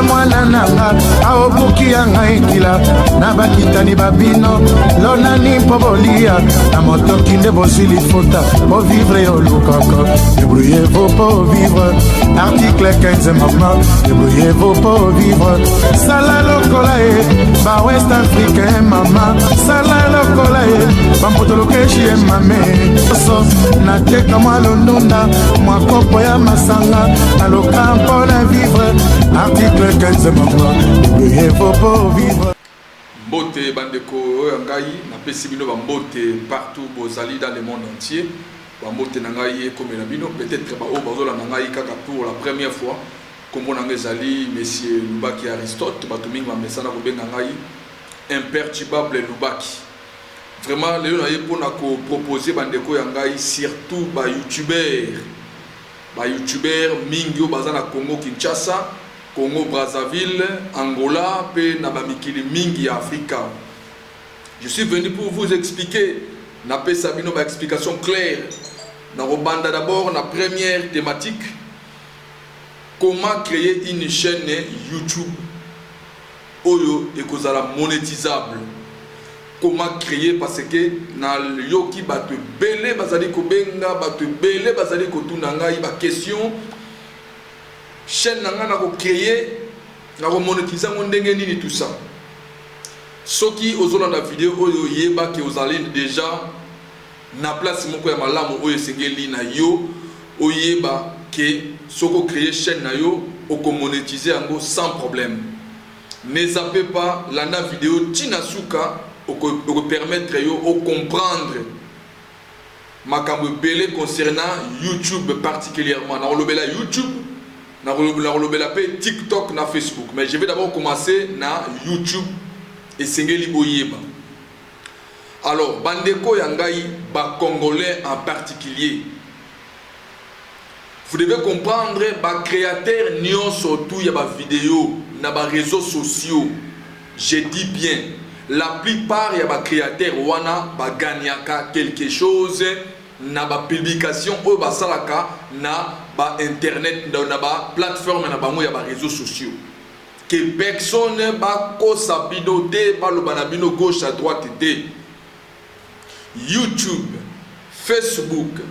mwana nanga aobuki ya ngai kila na bakitani babino lonani mpo bolia na motoki nde bozwili fota po vivre olukaka débrouillez-vous pour vivre article 15 mama débrouillez-vous pour vivre sala lokola e ba west africain mama sala lokola e bambotolokeshi e mame so nateka mwa londunda mwa kopo ya masanga naloka mpona vivre article 15 mama débrouillez-vous pour vivre. Mbote bandeko oyo ngai napesi bino bambote partout bozali dans le monde entier bambote na ngai ekomela bino peut-être ba o bazola na ngai kaka pour la première fois kombo na ngai ezali monsieur Lubaki Aristote bato mingi bamesana kobenga ngai imperturbable Lubaki. Vraiment lelo na ye mpona koproposer bandeko ya ngai surtout ba youtubeur mingi oyo baza na Congo Kinshasa, Congo Brazzaville, Angola, pe na bamikili mingi ya Afrika. Je suis venu pour vous expliquer, na pe sabino ba explication claire. Na robanda d'abord na première thématique, comment créer une chaîne YouTube oyo ekozala monétisable. Comment créer parce que na yoki batu belé bazali ko benga batu belé bazali ko tuna ngai ba question chaîne nanga na ko créer na ko monétiser ngo ndenge nini tout ça. Soki ozola na vidéo oyo yeba ke ozali déjà na place moko ya malamu oyo sengeli na yo oyeba ke soko créer chaîne na yo oko monétiser ngo sans problème. Ne zappez pas la vidéo Tinasuka pour permettre de comprendre makambo belé concernant YouTube particulièrement. Dans le YouTube, dans le TikTok, na Facebook. Mais je vais d'abord commencer na YouTube et Sengeli Boyeba. Alors, bandeko yangai ba congolais en particulier. Vous devez comprendre ba créateur nion surtout ya ba vidéo na ba réseaux sociaux. Je dis bien la plupart ya ba créateur wana ba gagnaka quelque chose na ba publication ou ba salaka na ba internet na ba plateforme na bango ya ba réseaux sociaux que personne ba ko sabino te ba lo banabino gauche à droite te. YouTube, Facebook,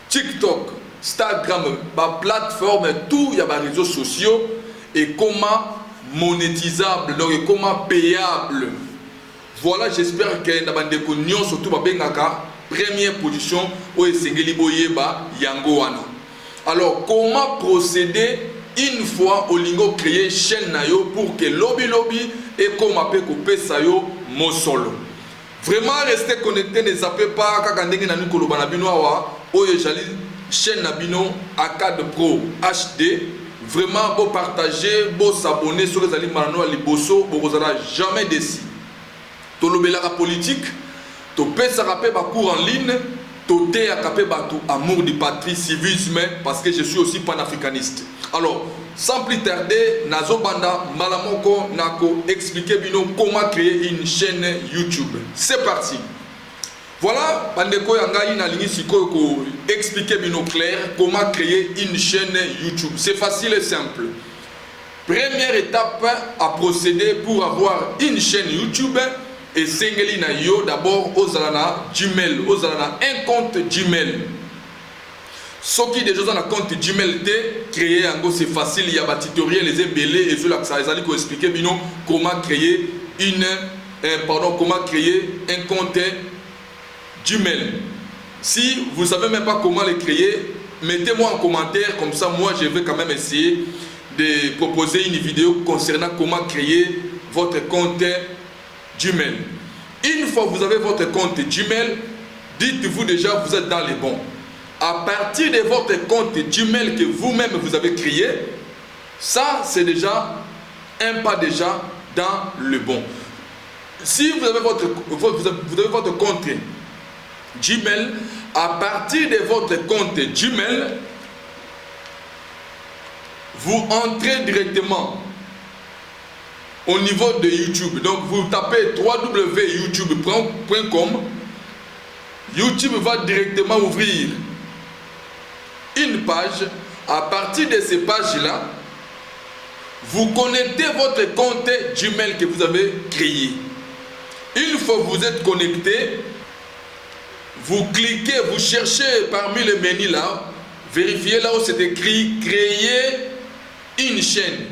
TikTok, Instagram, ba plateforme tout ya ba réseaux sociaux et comment monétisable, donc comment payable. Voilà, j'espère que na bande ko nyon surtout ba bengaka première position o esengeli boyeba yango wana. Alors, comment procéder une fois au lingo créer chaîne na yo pour que lobby et comme appelle ko pesa yo mosolo. Vraiment restez connecté, ne zappez pas kaka ndenge na nikolo bana bino awa oyo jali chaîne na bino Arcade Pro HD. Vraiment, beau partager, beau s'abonner sur les aliments à Liboso, vous n'aurez jamais déçu. To lobela la politique, to pesa rapé ba cours en ligne, to te akapé ba tout amour du patrie, civisme, parce que je suis aussi panafricaniste. Alors, sans plus tarder, Nazo Banda Malamoko Nako expliquer bino comment créer une chaîne YouTube. C'est parti. Voilà, bandeko yangai na lingi siko ko expliquer bino clair comment créer une chaîne YouTube. C'est facile et simple. Première étape à procéder pour avoir une chaîne YouTube et sengeli na yo d'abord ozalana Gmail, ozalana un compte Gmail. Ce qui déjà dans un compte Gmail te créer en gros c'est facile, il y a des tutoriels les embellés et cela ça allait ko expliquer bino comment créer comment créer un compte Gmail. Si vous ne savez même pas comment le créer, mettez-moi en commentaire, comme ça moi je vais quand même essayer de proposer une vidéo concernant comment créer votre compte Gmail. Une fois que vous avez votre compte Gmail, dites-vous déjà vous êtes dans les bons. À partir de votre compte Gmail que vous-même vous avez créé, ça c'est déjà un pas déjà dans le bon. Si vous avez votre compte Gmail, à partir de votre compte Gmail, vous entrez directement au niveau de YouTube. Donc vous tapez www.youtube.com. YouTube va directement ouvrir une page. À partir de ces pages-là, vous connectez votre compte Gmail que vous avez créé. Une fois que vous êtes connecté, vous cliquez, vous cherchez parmi les menus là, vérifiez là où c'est écrit créer une chaîne.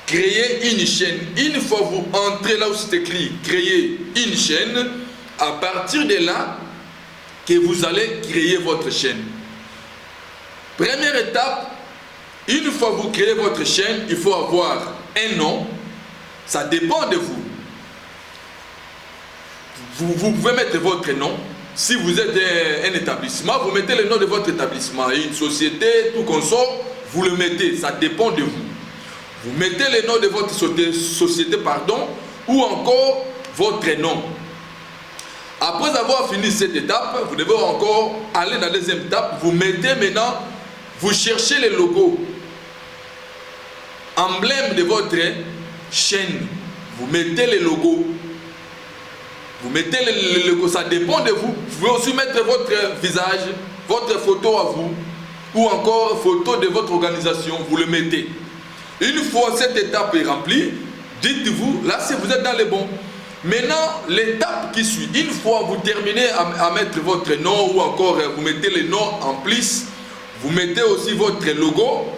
Créer une chaîne. Une fois que vous entrez là où c'est écrit créer une chaîne, à partir de là, que vous allez créer votre chaîne. Première étape, une fois que vous créez votre chaîne, il faut avoir un nom. Ça dépend de vous. Vous pouvez mettre votre nom. Si vous êtes un établissement, vous mettez le nom de votre établissement. Une société, tout consort, vous le mettez. Ça dépend de vous. Vous mettez le nom de votre société, ou encore votre nom. Après avoir fini cette étape, vous devez encore aller dans la deuxième étape. Vous mettez maintenant, vous cherchez le logo, emblème de votre chaîne. Vous mettez le logo. Vous mettez le logo, ça dépend de vous. Vous pouvez aussi mettre votre visage, votre photo à vous, ou encore photo de votre organisation, vous le mettez. Une fois cette étape est remplie, dites-vous, là si vous êtes dans le bon. Maintenant, l'étape qui suit, une fois vous terminez à mettre votre nom, ou encore vous mettez le nom en plus, vous mettez aussi votre logo.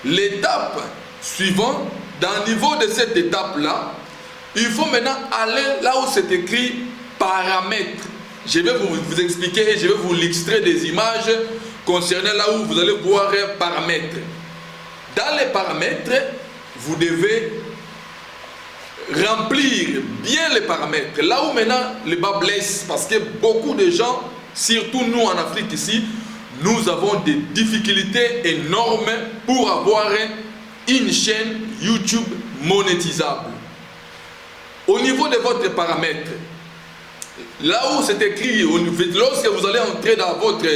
L'étape suivante, dans le niveau de cette étape-là, il faut maintenant aller là où c'est écrit paramètres. Je vais vous expliquer et je vais vous illustrer des images concernant là où vous allez voir paramètres. Dans les paramètres, vous devez remplir bien les paramètres. Là où maintenant le bas blesse, parce que beaucoup de gens, surtout nous en Afrique ici, nous avons des difficultés énormes pour avoir une chaîne YouTube monétisable. Au niveau de votre paramètre, là où c'est écrit, lorsque vous allez entrer dans votre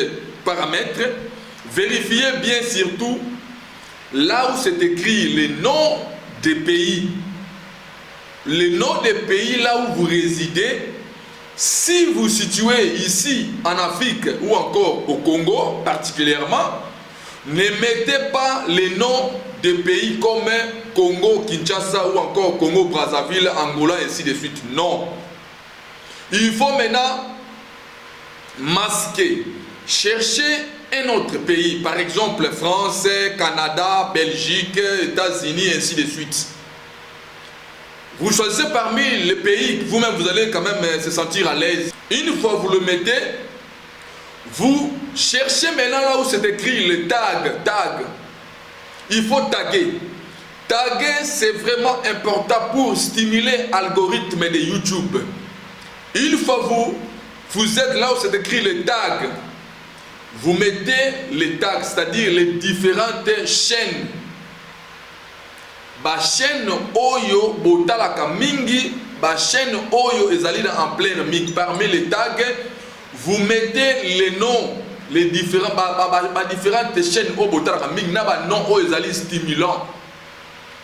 paramètre, vérifiez bien surtout là où c'est écrit les noms des pays. Les noms des pays là où vous résidez. Si vous vous situez ici en Afrique ou encore au Congo particulièrement, ne mettez pas les noms des pays comme Congo, Kinshasa ou encore Congo, Brazzaville, Angola, ainsi de suite. Non. Il faut maintenant masquer. Cherchez un autre pays, par exemple France, Canada, Belgique, États-Unis, ainsi de suite. Vous choisissez parmi les pays, vous-même vous allez quand même se sentir à l'aise. Une fois que vous le mettez, vous cherchez maintenant là où c'est écrit le tag. Il faut taguer. Taguer, c'est vraiment important pour stimuler l'algorithme de YouTube. Une fois que vous êtes là où c'est écrit le tag, vous mettez les tags, c'est-à-dire les différentes chaînes. Ba chaîne oyo botalaka mingi, ba chaîne oyo ezali en plein mic. Parmi les tags, vous mettez les noms, les différents différentes chaînes oyo botalaka mingi na ba nom oyo ezali stimulant.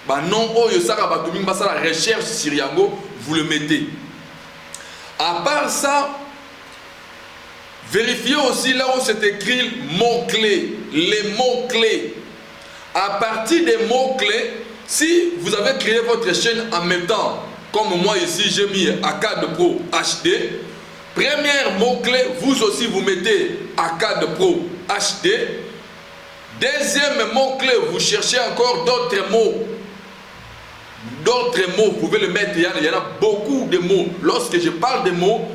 Ba nom oyo saka ba mingi ba la recherche sur yango, vous le mettez. À part ça, vérifiez aussi là où c'est écrit mots-clés, les mots-clés. À partir des mots-clés, si vous avez créé votre chaîne en même temps, comme moi ici j'ai mis Arcade Pro HD, premier mot-clé, vous aussi vous mettez Arcade Pro HD. Deuxième mot-clé, vous cherchez encore d'autres mots. D'autres mots, vous pouvez le mettre, il y en a beaucoup de mots. Lorsque je parle des mots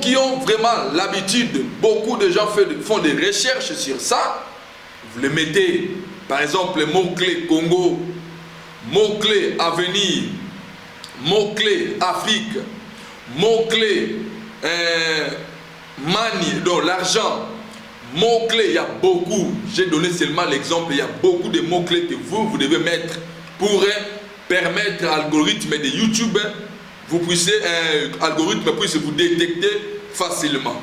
qui ont vraiment l'habitude, beaucoup de gens font des recherches sur ça, vous les mettez. Par exemple, mot-clé Congo, mot-clé avenir, mot-clé Afrique, mot-clé money, donc l'argent, mot-clé, il y a beaucoup, j'ai donné seulement l'exemple, il y a beaucoup de mots-clés que vous devez mettre pour permettre à l'algorithme de YouTube, l'algorithme puisse vous détecter facilement.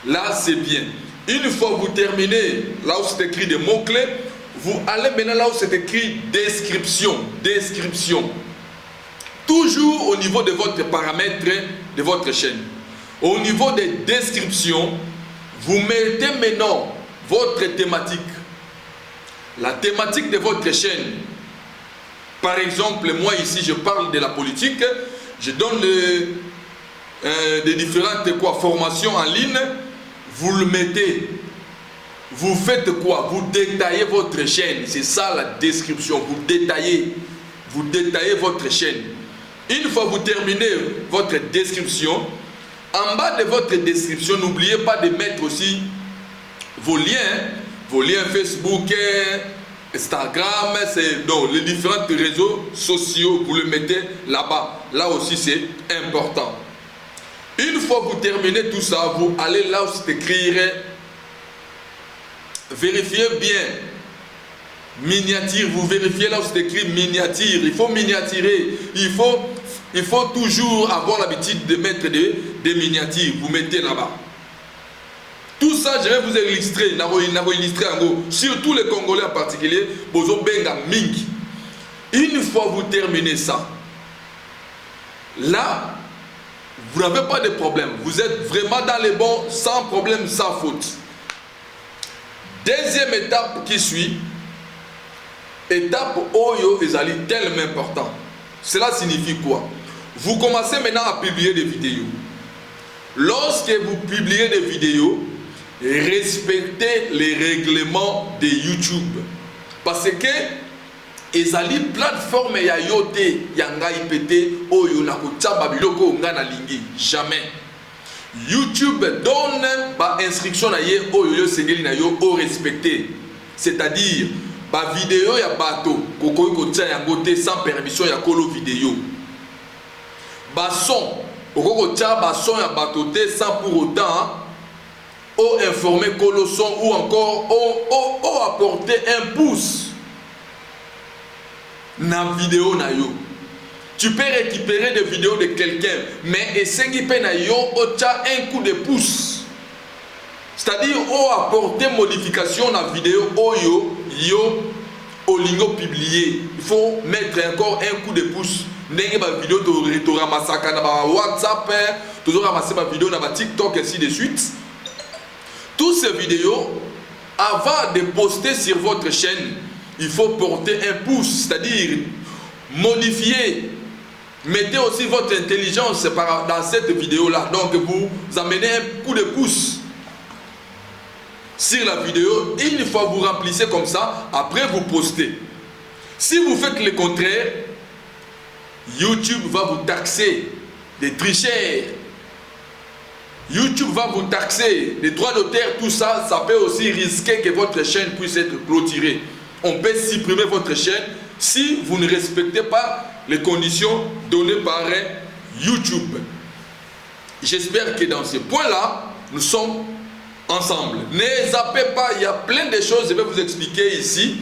Là, c'est bien. Une fois que vous terminez, là où c'est écrit des mots-clés, vous allez maintenant là où c'est écrit description. Toujours au niveau de votre paramètre de votre chaîne. Au niveau des descriptions, vous mettez maintenant votre thématique. la thématique de votre chaîne. Par exemple, moi ici, je parle de la politique, je donne des différentes formations en ligne, vous le mettez. Vous faites quoi? Vous détaillez votre chaîne. C'est ça la description. Vous détaillez votre chaîne. Une fois que vous terminez votre description, en bas de votre description, n'oubliez pas de mettre aussi vos liens Facebook, Instagram, c'est donc les différents réseaux sociaux, vous le mettez là-bas. Là aussi, c'est important. Une fois que vous terminez tout ça, vous allez là où c'est écrit, vérifiez bien. Miniature, vous vérifiez là où c'est écrit miniature. Il faut miniaturer. Il faut toujours avoir l'habitude de mettre des miniatures. Vous mettez là-bas. Tout ça, je vais vous illustrer. Surtout les Congolais en particulier. Une fois que vous terminez ça, là, vous n'avez pas de problème. Vous êtes vraiment dans les bons, sans problème, sans faute. Deuxième étape qui suit, étape Oyo ezali tellement important. Cela signifie quoi? Vous commencez maintenant à publier des vidéos. Lorsque vous publiez des vidéos, respectez les règlements de YouTube. Parce que ezali plateforme ya yote yanga ipete oyo na kotsaba biloko ngana lingi jamais. YouTube donne ba instruction na ye oyo yo sengeli na yo o respecter. C'est-à-dire ba vidéo ya bato kokoyi kotsa yango te sans permission ya kolo vidéo. Ba son okoko tsa ba son ya bato te sans pour autant o informer kolo son ou encore o apporter un pouce na vidéo na yo. Tu peux récupérer des vidéos de quelqu'un, mais essayer na yo ocha un coup de pouce. C'est-à-dire o apporter modification na vidéo oyo yo olingo publier. Il faut mettre encore un coup de pouce. Ndenge ba vidéo to ramasaka na ba WhatsApp, toujours ramasser ba vidéo na ba TikTok ainsi de suite. Toutes ces vidéos, avant de poster sur votre chaîne, il faut porter un pouce, c'est-à-dire modifier. Mettez aussi votre intelligence dans cette vidéo-là. Donc vous amenez un coup de pouce sur la vidéo. Une fois vous remplissez comme ça, après vous postez. Si vous faites le contraire, YouTube va vous taxer des tricheurs. YouTube va vous taxer des droits d'auteur, tout ça, ça peut aussi risquer que votre chaîne puisse être clôturée. On peut supprimer votre chaîne si vous ne respectez pas les conditions données par YouTube. J'espère que dans ce point-là, nous sommes ensemble. Ne zappez pas, il y a plein de choses, je vais vous expliquer ici,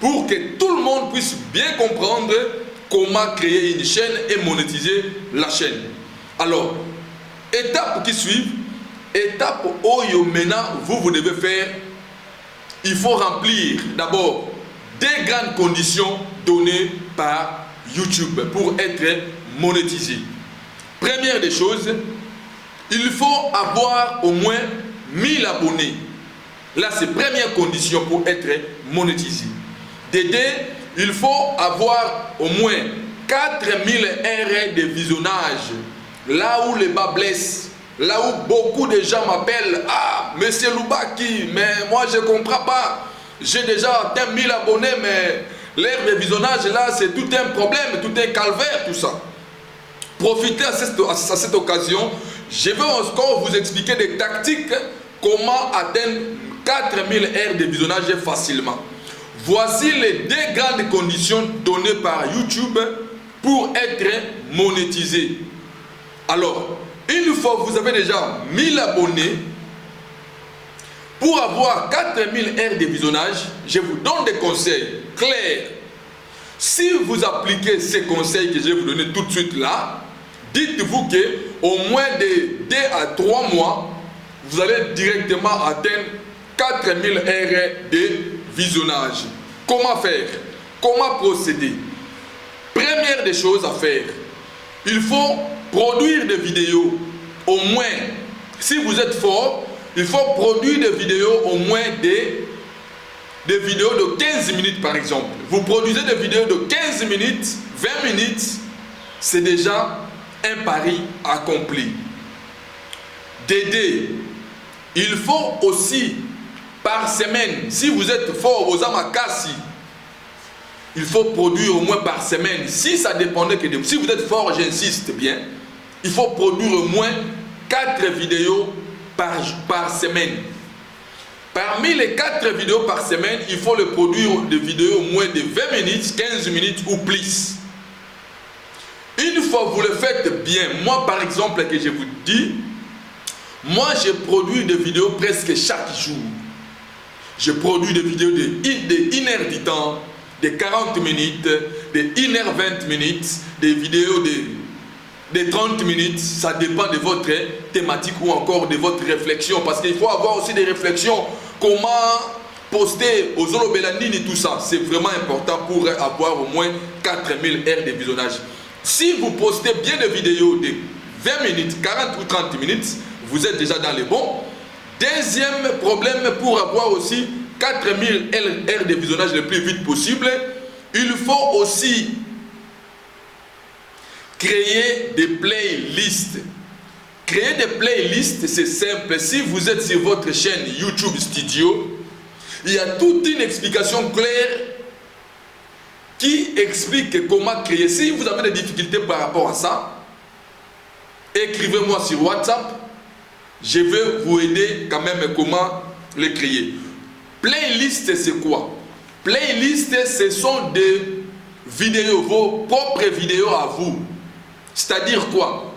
pour que tout le monde puisse bien comprendre comment créer une chaîne et monétiser la chaîne. Alors, étape qui suit, étape Oyo maintenant, vous devez faire, il faut remplir d'abord des grandes conditions données par YouTube pour être monétisé. Première des choses, il faut avoir au moins 1000 abonnés. Là, c'est première condition pour être monétisé. Dédé, il faut avoir au moins 4000 heures de visionnage. Là où les bas blessent, là où beaucoup de gens m'appellent, ah, Monsieur Loubaki, mais moi je ne comprends pas. J'ai déjà atteint 1000 abonnés, mais l'heure de visionnage là, c'est tout un problème, tout un calvaire, tout ça. Profitez à cette occasion. Je vais encore vous expliquer des tactiques, comment atteindre 4000 heures de visionnage facilement. Voici les deux grandes conditions données par YouTube pour être monétisé. Alors, une fois que vous avez déjà 1000 abonnés, pour avoir 4000 heures de visionnage, je vous donne des conseils clairs. Si vous appliquez ces conseils que je vais vous donner tout de suite là, dites-vous qu'au moins de 2 à 3 mois, vous allez directement atteindre 4000 heures de visionnage. Comment faire? Comment procéder? Première des choses à faire, il faut produire des vidéos. Au moins, si vous êtes fort, il faut produire des vidéos au moins des vidéos de 15 minutes par exemple. Vous produisez des vidéos de 15 minutes, 20 minutes, c'est déjà un pari accompli. D'aider, il faut aussi par semaine, si vous êtes fort aux Amakasi, il faut produire au moins par semaine. Si ça dépendait que de vous, si vous êtes fort, j'insiste bien, il faut produire au moins 4 vidéos par semaine. Parmi les 4 vidéos par semaine, il faut le produire de vidéos au moins de 20 minutes, 15 minutes ou plus. Une fois que vous le faites bien, moi par exemple, que je vous dis, moi je produis des vidéos presque chaque jour. Je produis des vidéos de 1 heure du temps, de 40 minutes, de 1h20 minutes, des vidéos de 30 minutes. Ça dépend de votre thématique ou encore de votre réflexion. Parce qu'il faut avoir aussi des réflexions. Comment poster aux Zolobelandini, tout ça. C'est vraiment important pour avoir au moins 4000 heures de visionnage. Si vous postez bien des vidéos de 20 minutes, 40 ou 30 minutes, vous êtes déjà dans les bons. Deuxième problème, pour avoir aussi 4000 heures de visionnage le plus vite possible, il faut aussi créer des playlists. Créer des playlists, c'est simple. Si vous êtes sur votre chaîne YouTube Studio, il y a toute une explication claire qui explique comment créer. Si vous avez des difficultés par rapport à ça, écrivez-moi sur WhatsApp. Je vais vous aider quand même comment le créer. Playlist, c'est quoi? Playlist, ce sont des vidéos, vos propres vidéos à vous. C'est-à-dire quoi?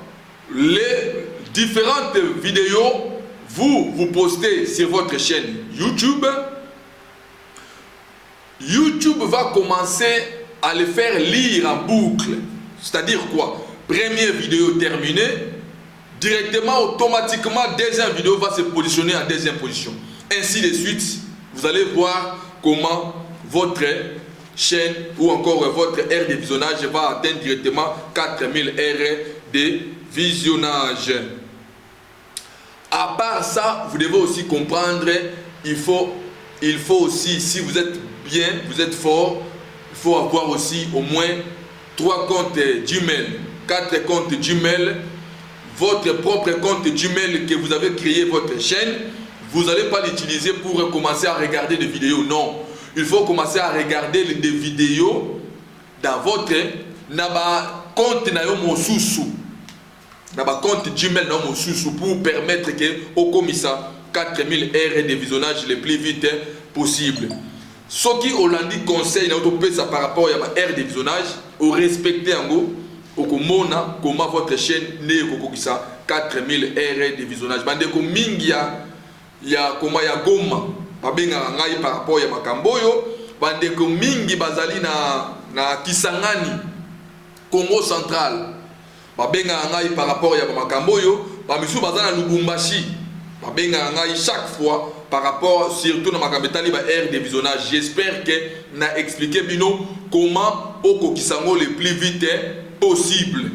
Les différentes vidéos, vous postez sur votre chaîne YouTube. YouTube va commencer à les faire lire en boucle. C'est-à-dire quoi? Première vidéo terminée, directement, automatiquement, deuxième vidéo va se positionner en deuxième position. Ainsi de suite, vous allez voir comment votre chaîne ou encore votre aire de visionnage va atteindre directement 4000 aires de visionnage. À part ça, vous devez aussi comprendre, il faut aussi, si vous êtes bien, vous êtes fort, il faut avoir aussi au moins 3 comptes Gmail, 4 comptes Gmail, votre propre compte Gmail que vous avez créé votre chaîne. Vous n'allez pas l'utiliser pour commencer à regarder des vidéos, non. Il faut commencer à regarder des vidéos dans votre compte Gmail pour permettre que au commissaire 4000 heures de visionnage le plus vite possible. Ce qui Hollandi conseille ça par rapport à l'heure de visionnage, au respecter en gros, au comment votre chaîne n'est au 4000 heures de visionnage. Bande ko mingia ya koma ya goma babenga ngai par rapport ya makamboyo bande ko mingi bazali na Kisangani Congo central babenga ngai par rapport ya makamboyo ba misu bazana Lubumbashi babenga ngai chaque fois par rapport surtout na makambetali ba aire de visionnage. J'espère que na expliqué bino comment au Kisango le plus vite possible.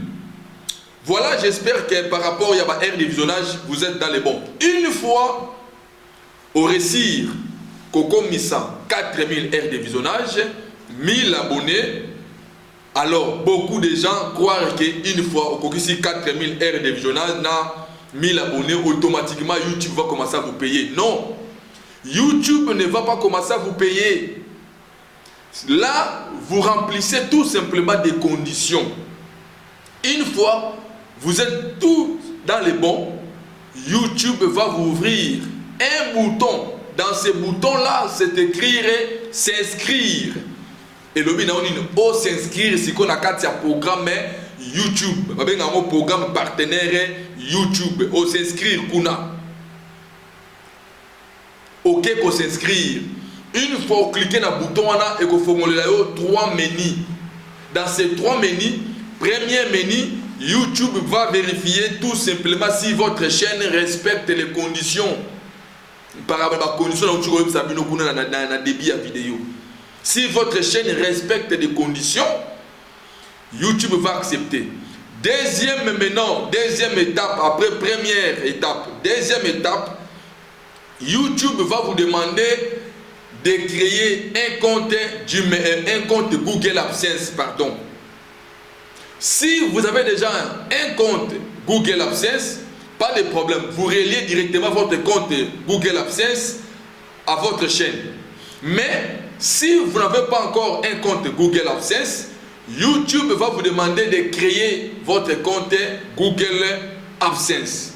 Voilà, j'espère que par rapport à la aire de visionnage, vous êtes dans les bons. Une fois au récit, Coco Missa, 4000 heures de visionnage, 1000 abonnés. Alors, beaucoup de gens croient qu'une fois au Coco 4000 heures de visionnage, 1000 abonnés, automatiquement YouTube va commencer à vous payer. Non, YouTube ne va pas commencer à vous payer. Là, vous remplissez tout simplement des conditions. Une fois vous êtes tous dans les bons, YouTube va vous ouvrir un bouton. Dans ce bouton-là, c'est écrire s'inscrire. Et le but on s'inscrire, c'est qu'on a un programme YouTube. Un programme partenaire YouTube. On s'inscrire, kuna. Ok, pour s'inscrire. Une fois vous cliquez dans le bouton, et vous formulez 3 menus. Dans ces 3 menus, premier menu, YouTube va vérifier tout simplement si votre chaîne respecte les conditions. Par rapport à la condition de débit à vidéo. Si votre chaîne respecte les conditions, YouTube va accepter. Deuxième étape, après première étape, deuxième étape, YouTube va vous demander de créer un compte Google AdSense, pardon. Si vous avez déjà un compte Google AdSense, pas de problème, vous reliez directement votre compte Google AdSense à votre chaîne. Mais si vous n'avez pas encore un compte Google AdSense, YouTube va vous demander de créer votre compte Google AdSense.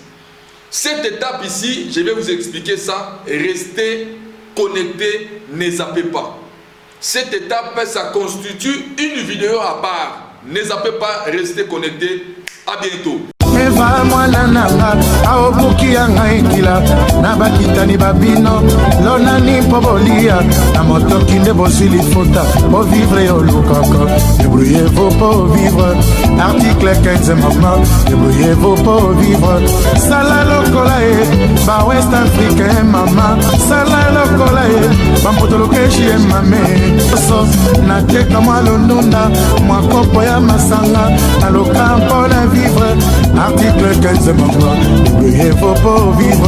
Cette étape ici, je vais vous expliquer ça. Restez connectés, ne zappez pas. Cette étape, ça constitue une vidéo à part. Ne zappez pas, restez connectés. À bientôt. Eva mwana nanga aobuki ya ngai kila na bakitani babino lonani mpo bolia na motoki nde bosili fota po vivre olukoko débrouillez-vous pour vivre article 15 maintenant débrouillez-vous pour vivre sala lokola e ba West Africain mama sala lokola e ba mpotolokeshi e mame so na teka mwa londunda mwa kopo ya masanga na lokampo na vivre article 15 mamans, débrouillez-vous pour vivre.